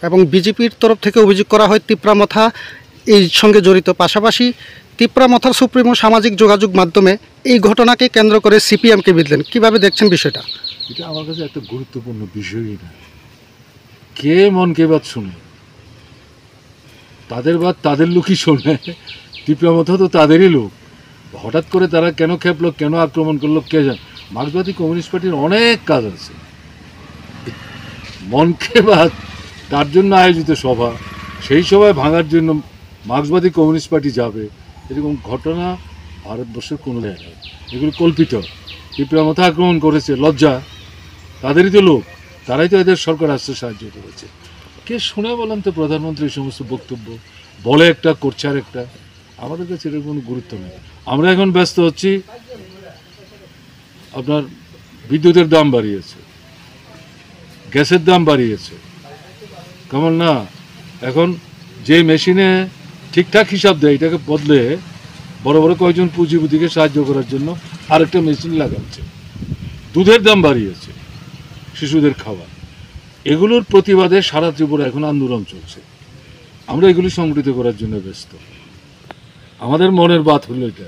এবং বিজেপির তরফ থেকে অভিযোগ করা হয় তিপ্রামথা এই সঙ্গে জড়িত। পাশাপাশি তিপ্রামথার সুপ্রিমো সামাজিক যোগাযোগ মাধ্যমে এই ঘটনাকে কেন্দ্র করে সিপিএমকে বিধলেন। কিভাবে দেখছেন বিষয়টা? এটা আমার কাছে একটা গুরুত্বপূর্ণ বিষয়ই না। কে মন কে বাত শুনে? তাদের বাত তাদের লোকই শোনে। তিপ্রামথা তো তাদেরই লোক। হঠাৎ করে তারা কেন খেপলো, কেন আক্রমণ করলো কে জানে। মার্ক্সবাদী কমিউনিস্ট পার্টির অনেক কাজ আছে। মন কে বাত তার জন্য আয়োজিত সভা, সেই সভায় ভাঙার জন্য মার্ক্সবাদী কমিউনিস্ট পার্টি যাবে, এরকম ঘটনা ভারতবর্ষের কোনো জায়গায়। এগুলো কল্পিত। তিপ্রামথা আক্রমণ করেছে, লজ্জা, তাদেরই তো লোক, তারাই তো এদের সরকার আসতে সাহায্য করেছে। কে শুনে বলেন তো প্রধানমন্ত্রী এই সমস্ত বক্তব্য? বলে একটা, করছে আর একটা। আমাদের কাছে এটার কোনো গুরুত্ব নেই। আমরা এখন ব্যস্ত হচ্ছি, আপনার বিদ্যুতের দাম বাড়িয়েছে, গ্যাসের দাম বাড়িয়েছে, কেমন না? এখন যে মেশিনে ঠিকঠাক হিসাব দেয়, এটাকে বদলে বড় বড় কয়েকজন পুঁজিপতিকে সাহায্য করার জন্য আরেকটা মেশিন লাগাচ্ছে। দুধের দাম বাড়িয়েছে, শিশুদের খাবার। এগুলোর প্রতিবাদে সারা ত্রিপুরা এখন আন্দোলন চলছে। আমরা এগুলি সংগঠিত করার জন্য ব্যস্ত। আমাদের মনের বাত হলো এটা।